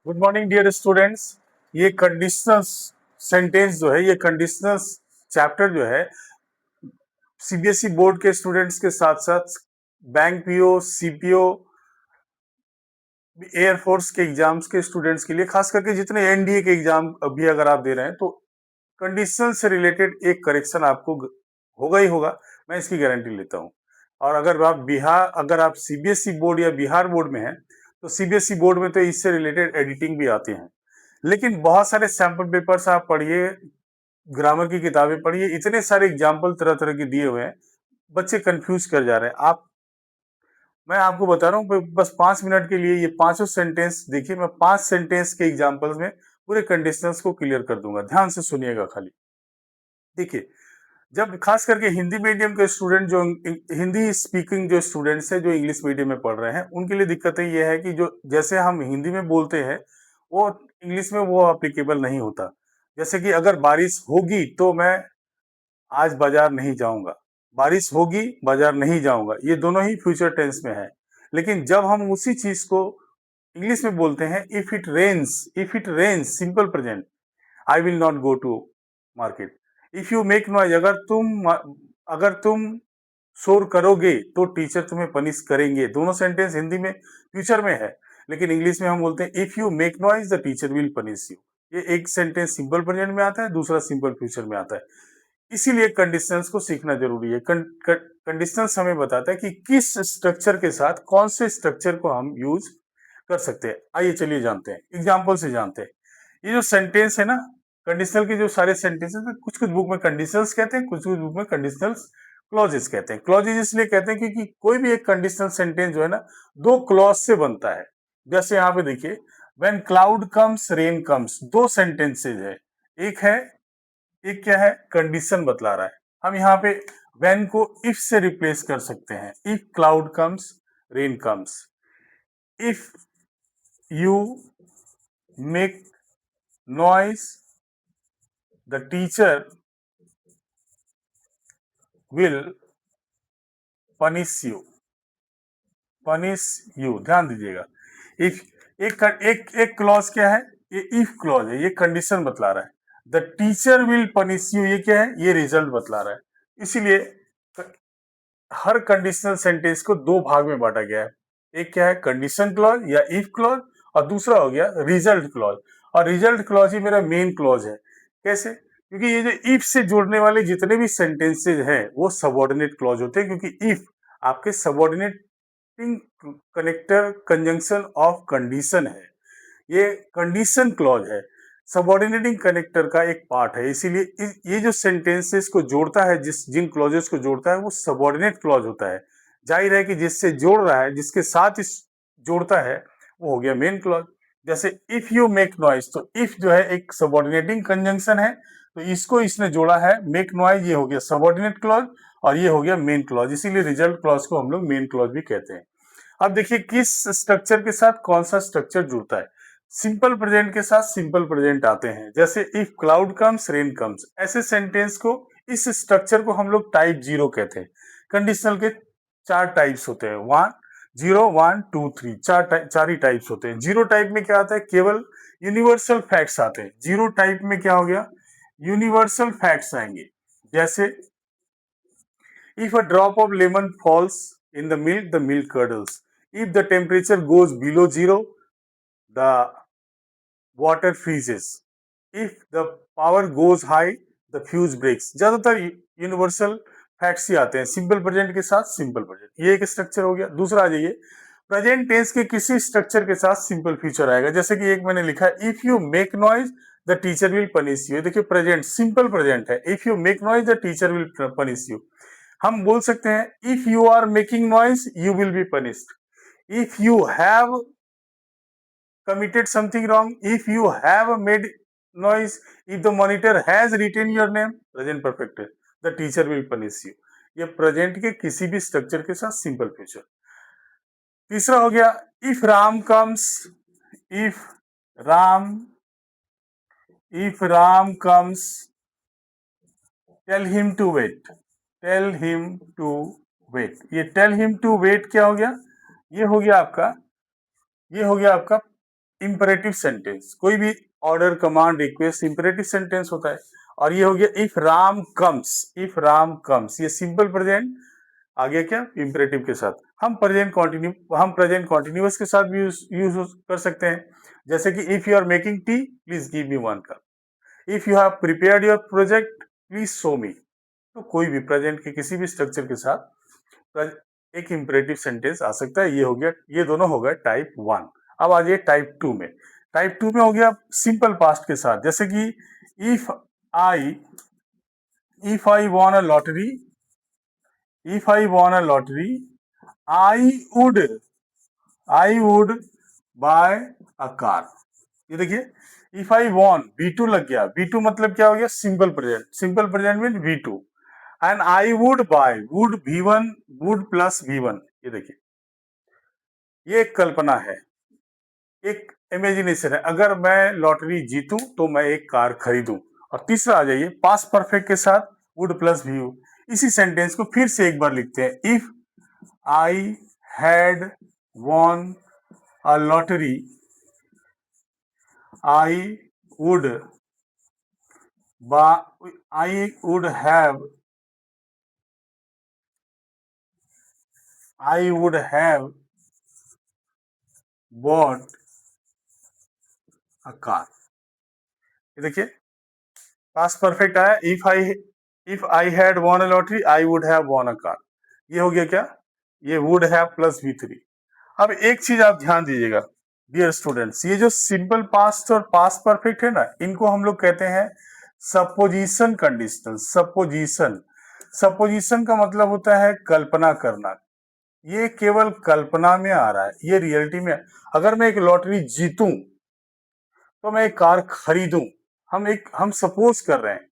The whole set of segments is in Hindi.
Good morning dear students. ये कंडीशनल सेंटेंस जो है, ये कंडीशनल चैप्टर जो है सीबीएसई बोर्ड के स्टूडेंट्स के साथ साथ बैंक पीओ, सीपीओ, एयरफोर्स के एग्जाम्स के स्टूडेंट्स के लिए, खास करके जितने एनडीए के एग्जाम अभी अगर आप दे रहे हैं तो कंडीशनल से रिलेटेड एक करेक्शन आपको होगा ही होगा, मैं इसकी गारंटी लेता हूं। और अगर आप सीबीएसई बोर्ड या बिहार बोर्ड में हैं तो सीबीएसई बोर्ड में तो इससे रिलेटेड एडिटिंग भी आती है, लेकिन बहुत सारे सैंपल पेपर्स आप पढ़िए, ग्रामर की किताबें पढ़िए, इतने सारे एग्जाम्पल तरह तरह के दिए हुए हैं, बच्चे कंफ्यूज कर जा रहे हैं। मैं आपको बता रहा हूँ, बस 5 मिनट के लिए ये पांचों सेंटेंस देखिए, मैं 5 सेंटेंस के एग्जाम्पल्स में पूरे कंडीशनल्स को क्लियर कर दूंगा, ध्यान से सुनिएगा खाली। देखिए, जब खास करके हिंदी मीडियम के स्टूडेंट, जो हिंदी स्पीकिंग जो स्टूडेंट्स है, जो इंग्लिश मीडियम में पढ़ रहे हैं, उनके लिए दिक्कतें ये है कि जो जैसे हम हिंदी में बोलते हैं वो इंग्लिश में वो अप्लीकेबल नहीं होता। जैसे कि अगर बारिश होगी तो मैं आज बाजार नहीं जाऊंगा, बारिश होगी बाजार नहीं जाऊंगा, ये दोनों ही फ्यूचर टेंस में है। लेकिन जब हम उसी चीज को इंग्लिश में बोलते हैं, if it rains simple present, I will not go to market. If you make noise, अगर तुम शोर करोगे तो टीचर तुम्हें पनिश करेंगे। दोनों सेंटेंस हिंदी में फ्यूचर में है, लेकिन इंग्लिश में हम बोलते हैं if you make noise the teacher will punish you. ये एक सेंटेंस सिंपल प्रेजेंट में आता है, दूसरा सिंपल फ्यूचर में आता है। इसीलिए कंडीशनल्स को सीखना जरूरी है। कंडीशनल्स हमें बताता है कि किस स्ट्रक्चर के साथ कौन से स्ट्रक्चर को हम यूज कर सकते हैं। आइए चलिए जानते हैं, एग्जाम्पल से जानते हैं। ये जो सेंटेंस है ना, कंडीशनल के जो सारे सेंटेंसेस है, कुछ कुछ बुक में कंडीशनल्स कहते हैं, कुछ कुछ बुक में कंडीशनल्स क्लॉजेस कहते हैं। क्लॉजेस इसलिए कहते हैं क्योंकि कोई भी एक कंडीशनल सेंटेंस जो है ना, दो क्लॉज से बनता है। जैसे यहाँ पे देखिए, when cloud comes rain comes, दो सेंटेंसेज है। एक है, एक क्या है, कंडीशन बतला रहा है। हम यहाँ पे व्हेन को इफ से रिप्लेस कर सकते हैं, if cloud comes rain comes, if you make noise the teacher will punish you, ध्यान दीजिएगा। इफ एक क्लॉज क्या है, ये इफ क्लॉज है, ये कंडीशन बतला रहा है। The teacher will punish you, ये क्या है, ये रिजल्ट बतला रहा है। इसीलिए हर कंडीशनल सेंटेंस को दो भाग में बांटा गया है। एक क्या है, कंडीशन क्लॉज या इफ क्लॉज, और दूसरा हो गया रिजल्ट क्लॉज। और रिजल्ट क्लॉज ही मेरा मेन क्लॉज है। कैसे? क्योंकि ये जो इफ से जुड़ने वाले जितने भी सेंटेंसेज हैं वो सबऑर्डिनेट क्लॉज होते हैं, क्योंकि इफ आपके subordinating connector conjunction of condition है, ये कंडीशन क्लॉज है, सबऑर्डिनेटिंग कनेक्टर का एक पार्ट है। इसीलिए ये जो सेंटेंसेस को जोड़ता है, जिन क्लॉजेस को जोड़ता है, वो सबऑर्डिनेट क्लॉज होता है। जाहिर है कि जिससे जोड़ रहा है, जिसके साथ इस जोड़ता है, वो हो गया मेन क्लॉज। जैसे इफ यू मेक नॉइज, तो इफ जो है एक सबऑर्डिनेटिंग कंजंक्शन है, तो इसको इसने जोड़ा है, मेक नॉइज ये हो गया सबऑर्डिनेट क्लॉज, और ये हो गया मेन क्लॉज। इसीलिए रिजल्ट क्लॉज को हम लोग मेन क्लॉज भी कहते हैं। अब देखिए किस स्ट्रक्चर के साथ कौन सा स्ट्रक्चर जुड़ता है। सिंपल प्रेजेंट के साथ सिंपल प्रेजेंट आते हैं, जैसे if cloud comes rain comes, ऐसे सेंटेंस को, इस स्ट्रक्चर को हम लोग टाइप 0 कहते हैं। कंडीशनल के 4 टाइप्स होते हैं, 1 0 1 2 3, चार ही टाइप्स होते हैं। 0 टाइप में क्या आता है, केवल यूनिवर्सल फैक्ट्स आते हैं। 0 टाइप में क्या हो गया, यूनिवर्सल फैक्ट्स आएंगे। जैसे if a drop of lemon falls in the milk curdles. If the temperature goes below 0, the water freezes. If the power goes high, the fuse breaks. ज्यादातर यूनिवर्सल फैक्ट्स ही आते हैं सिंपल प्रेजेंट के साथ सिंपल प्रेजेंट। ये एक स्ट्रक्चर हो गया। दूसरा आ जाइए, प्रेजेंट टेंस के किसी स्ट्रक्चर के साथ सिंपल फ्यूचर आएगा। जैसे कि एक मैंने लिखा है, if you make noise the teacher will punish you. देखिए प्रेजेंट सिंपल प्रेजेंट है, if you make noise the teacher will punish you. हम बोल सकते हैं if you are making noise you will be punished, if you have committed something wrong, if you have made noise, if the monitor has written your name, present perfect है, the teacher will punish you। ये प्रेजेंट के किसी भी स्ट्रक्चर के साथ सिंपल फ्यूचर। तीसरा हो गया, if Ram comes, if Ram if Ram comes tell him to wait, tell him to wait. ये टेल हिम टू वेट क्या हो गया, ये हो गया आपका इंपरेटिव सेंटेंस, कोई भी order, command, request imperative sentence होता है। और ये हो गया if Ram comes, if Ram comes, ये सिंपल प्रेजेंट आ गया क्या इंपरेटिव के साथ। हम प्रेजेंट कॉन्टिन्यूअस के साथ भी यूज कर सकते हैं, जैसे कि if you are making tea please give me one cup, if you have prepared your project please show me. तो कोई भी प्रेजेंट के किसी भी स्ट्रक्चर के साथ एक इंपरेटिव सेंटेंस आ सकता है। ये हो गया, ये दोनों हो गए टाइप 1। अब आ जाइए टाइप 2 में। टाइप 2 में हो गया सिंपल पास्ट के साथ, जैसे कि if I won a lottery, if I won a lottery I would buy a car. ये देखिए इफ आई वॉन, V2 लग गया। V2 मतलब क्या हो गया, simple present. Simple present mean V2 and I would buy, would V1, would plus V1। ये देखिए ये एक कल्पना है, एक इमेजिनेशन है। अगर मैं लॉटरी जीतूं तो मैं एक कार खरीदूं। और तीसरा आ जाइए पास्ट परफेक्ट के साथ वुड प्लस वी। इसी सेंटेंस को फिर से एक बार लिखते हैं, if I had von a lottery I would have bought a car. ये देखिए पास्ट परफेक्ट आया, if I had von a lottery I would have von a car. ये हो गया क्या, ये वुड हैव प्लस V3। अब एक चीज आप ध्यान दीजिएगा डियर स्टूडेंट्स, ये जो सिंपल पास्ट और पास्ट परफेक्ट है ना, इनको हम लोग कहते हैं सपोजिशन कंडीशनल। सपोजिशन का मतलब होता है कल्पना करना। ये केवल कल्पना में आ रहा है, ये रियलिटी में। अगर मैं एक लॉटरी जीतूं तो मैं एक कार खरीदूं, हम सपोज कर रहे हैं।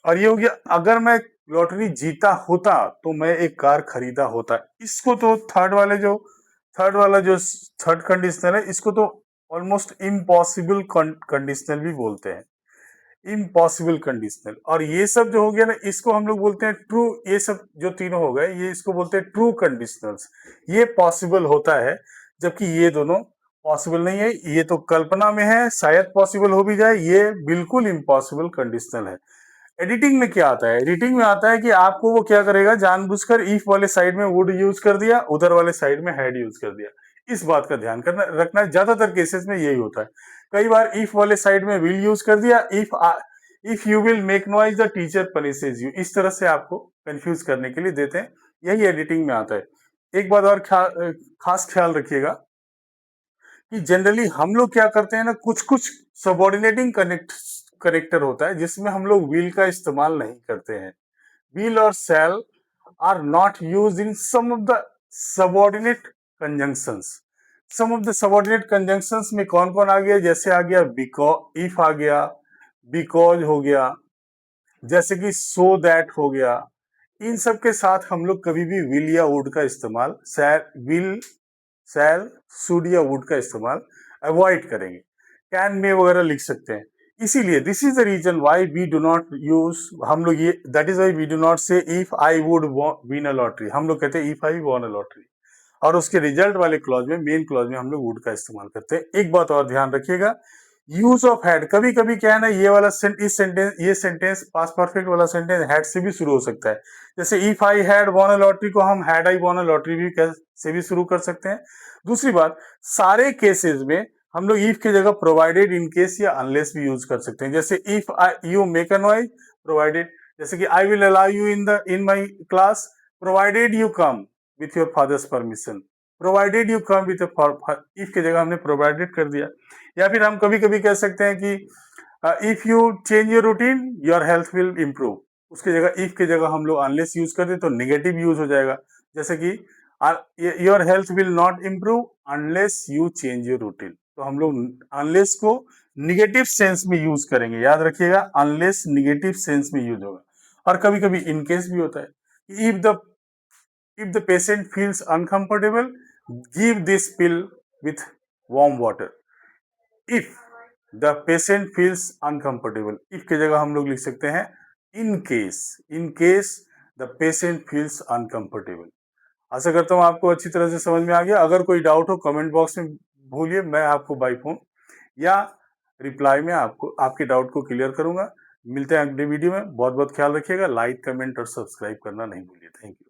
और ये हो गया अगर मैं लॉटरी जीता होता तो मैं एक कार खरीदा होता। इसको तो थर्ड कंडीशनल है, इसको तो ऑलमोस्ट इम्पॉसिबल कंडीशनल भी बोलते हैं, इम्पॉसिबल कंडीशनल। और ये सब जो हो गया ना, इसको हम लोग बोलते हैं ट्रू। ये सब जो तीनों हो गए, ये इसको बोलते हैं ट्रू कंडीशनल्स। ये पॉसिबल होता है, जबकि ये दोनों पॉसिबल नहीं है। ये तो कल्पना में है, शायद पॉसिबल हो भी जाए, ये बिल्कुल इम्पॉसिबल कंडीशनल है। एडिटिंग में क्या आता है, एडिटिंग में आता है कि आपको वो क्या करेगा, जानबूझकर इफ वाले साइड में वुड यूज कर दिया, उधर वाले साइड में हैड यूज कर दिया। इस बात का ध्यान रखना है, ज्यादातर केसेस में यही होता है। कई बार इफ वाले साइड में विल यूज कर दिया, if you will make noise the teacher punishes you. इस तरह से आपको कंफ्यूज करने के लिए देते हैं, यही एडिटिंग में आता है। एक बात और खास ख्याल रखिएगा कि जनरली हम लोग क्या करते हैं ना, कुछ कुछ सबऑर्डिनेटिंग कनेक्टर होता है जिसमें हम लोग विल का इस्तेमाल नहीं करते हैं। विल और shall are not used in some of the subordinate conjunctions. Some of the subordinate conjunctions में कौन कौन आ गया, जैसे आ गया बिकॉज, इफ आ गया, बिकॉज हो गया, जैसे कि सो दैट हो गया। इन सब के साथ हम लोग कभी भी विल या वुड का इस्तेमाल, विल, शैल, शुड या वुड का इस्तेमाल अवॉइड करेंगे। कैन, में वगैरह लिख सकते हैं। इसीलिए this is the reason why we do not use, हम लोग ये, that is why we do not say if I would win a lottery. हम लोग कहते हैं if I won a lottery. और उसके रिजल्ट वाले क्लॉज में, मेन क्लॉज में हम लोग वुड का इस्तेमाल करते हैं। एक बात और ध्यान रखिएगा, यूज ऑफ हैड, कभी कभी क्या है ना, ये वाला ये सेंटेंस पास्ट परफेक्ट वाला सेंटेंस हैड से भी शुरू हो सकता है। जैसे if I had von a lottery को हम had I won a lottery भी से भी शुरू कर सकते हैं। दूसरी बात, सारे केसेस में हम लोग इफ की जगह प्रोवाइडेड, इन केस या अनलेस भी यूज कर सकते हैं। जैसे if you make a noise, provided. जैसे कि I will allow you in my class, provided you come with your fathers permission. Provided you come with if की जगह हमने प्रोवाइडेड कर दिया। या फिर हम कभी कभी कह सकते हैं कि if you change your routine your health will improve. उसकी जगह इफ की जगह हम लोग अनलेस यूज कर दे तो नेगेटिव यूज हो जाएगा। जैसे कि your health will not improve unless you change your routine. तो हम लोग अनलेस को निगेटिव सेंस में यूज करेंगे, याद रखिएगा, अनलेस निगेटिव सेंस में यूज होगा। और कभी कभी इनकेस भी होता है, if the patient feels uncomfortable give this pill with warm water. If the patient feels uncomfortable, if की जगह हम लोग लिख सकते हैं in case the patient feels uncomfortable. आशा करता हूं आपको अच्छी तरह से समझ में आ गया। अगर कोई डाउट हो कमेंट बॉक्स में भूलिए, मैं आपको बाय फोन या रिप्लाई में आपको आपके डाउट को क्लियर करूंगा। मिलते हैं अगले वीडियो में। बहुत बहुत ख्याल रखिएगा। लाइक, कमेंट और सब्सक्राइब करना नहीं भूलिए। Thank you.